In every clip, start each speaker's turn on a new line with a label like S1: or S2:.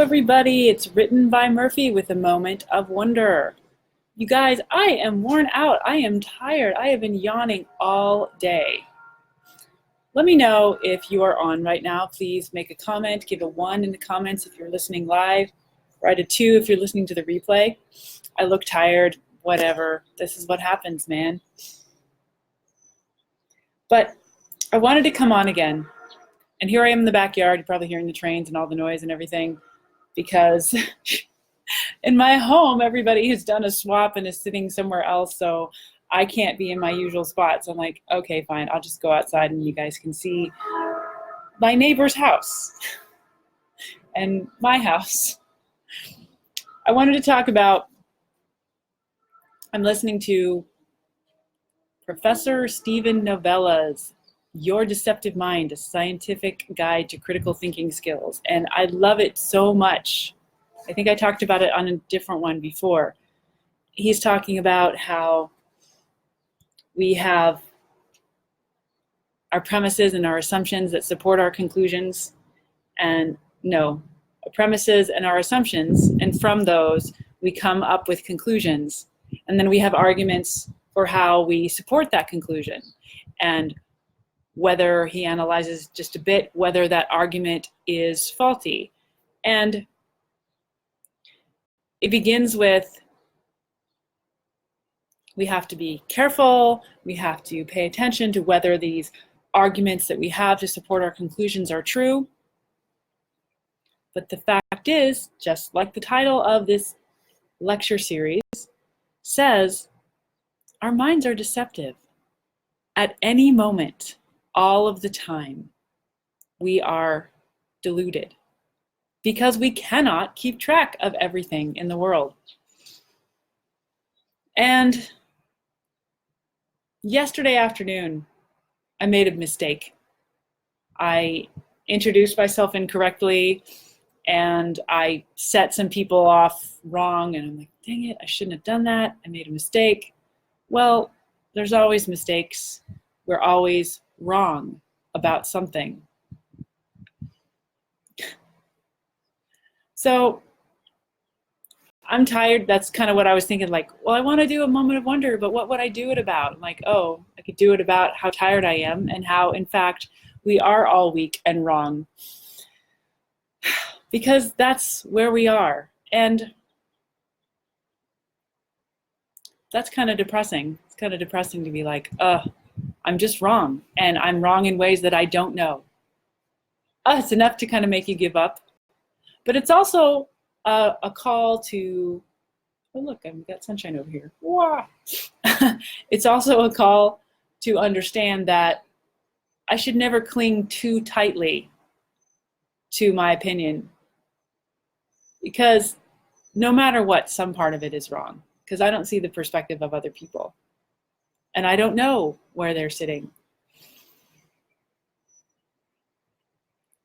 S1: everybody. It's written by Murphy with a moment of wonder. You guys, I am worn out. I am tired. I have been yawning all day. Let me know if you are on right now. Please make a comment. Give a 1 in the comments if you're listening live. Write a 2 if you're listening to the replay. I look tired. Whatever. This is what happens, man. But I wanted to come on again. And here I am in the backyard. You're probably hearing the trains and all the noise and everything, because in my home, everybody has done a swap and is sitting somewhere else, so I can't be in my usual spot. So I'm like, okay, fine, I'll just go outside and you guys can see my neighbor's house and my house. I wanted to talk about, I'm listening to Professor Stephen Novella's Your Deceptive Mind, a Scientific Guide to Critical Thinking Skills. And I love it so much. I think I talked about it on a different one before. He's talking about how we have our premises and our assumptions that support our conclusions, and no, our premises and our assumptions, and from those we come up with conclusions, and then we have arguments for how we support that conclusion, and whether he analyzes just a bit whether that argument is faulty. And it begins with, we have to be careful, we have to pay attention to whether these arguments that we have to support our conclusions are true. But the fact is, just like the title of this lecture series says, our minds are deceptive. At any moment, all of the time, we are deluded because we cannot keep track of everything in the world. And yesterday afternoon, I made a mistake. I introduced myself incorrectly and I set some people off wrong, and I'm like, dang it, I shouldn't have done that. I made a mistake. Well, there's always mistakes. We're always wrong about something. So I'm tired. That's kind of what I was thinking, like, well, I want to do a moment of wonder, but what would I do it about? I'm like, oh, I could do it about how tired I am and how, in fact, we are all weak and wrong. Because that's where we are. And that's kind of depressing. It's kind of depressing to be like, I'm just wrong. And I'm wrong in ways that I don't know. It's enough to kind of make you give up. But it's also a call to, oh look, I've got sunshine over here. Wow. It's also a call to understand that I should never cling too tightly to my opinion, because no matter what, some part of it is wrong, because I don't see the perspective of other people. And I don't know where they're sitting.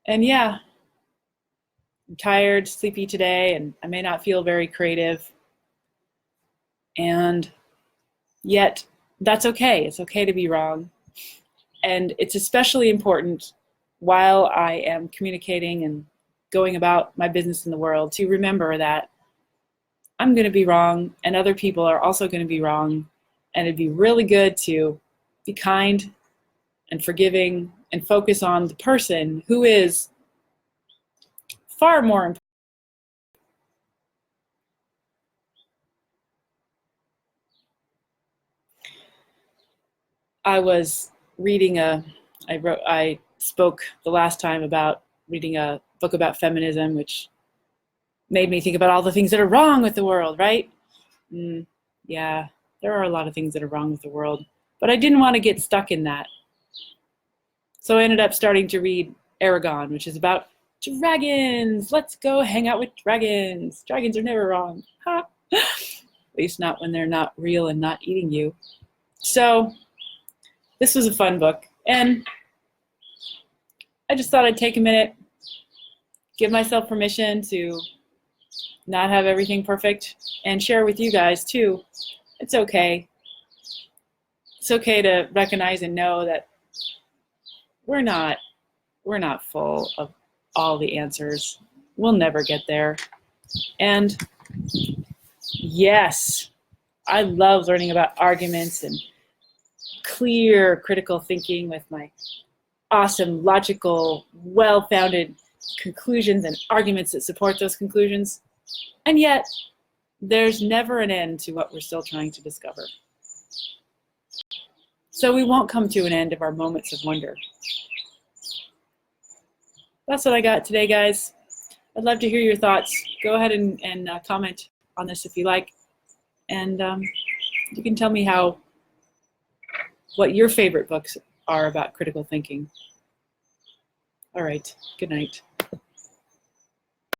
S1: And yeah, I'm tired, sleepy today, and I may not feel very creative. And yet, that's okay. It's okay to be wrong. And it's especially important while I am communicating and going about my business in the world to remember that I'm going to be wrong and other people are also going to be wrong. And it'd be really good to be kind and forgiving and focus on the person who is far more important. I was reading I spoke the last time about reading a book about feminism, which made me think about all the things that are wrong with the world, right? Yeah, there are a lot of things that are wrong with the world, but I didn't want to get stuck in that. So I ended up starting to read Aragon, which is about dragons. Let's go hang out with dragons. Dragons are never wrong. Ha. At least not when they're not real and not eating you. So this was a fun book, and I just thought I'd take a minute, give myself permission to not have everything perfect, and share with you guys too. It's okay. It's okay to recognize and know that we're not full of all the answers. We'll never get there. And yes, I love learning about arguments and clear critical thinking with my awesome, logical, well-founded conclusions and arguments that support those conclusions. And yet, there's never an end to what we're still trying to discover. So we won't come to an end of our moments of wonder. That's what I got today, guys. I'd love to hear your thoughts. Go ahead and comment on this if you like. And you can tell me what your favorite books are about critical thinking. All right, good night.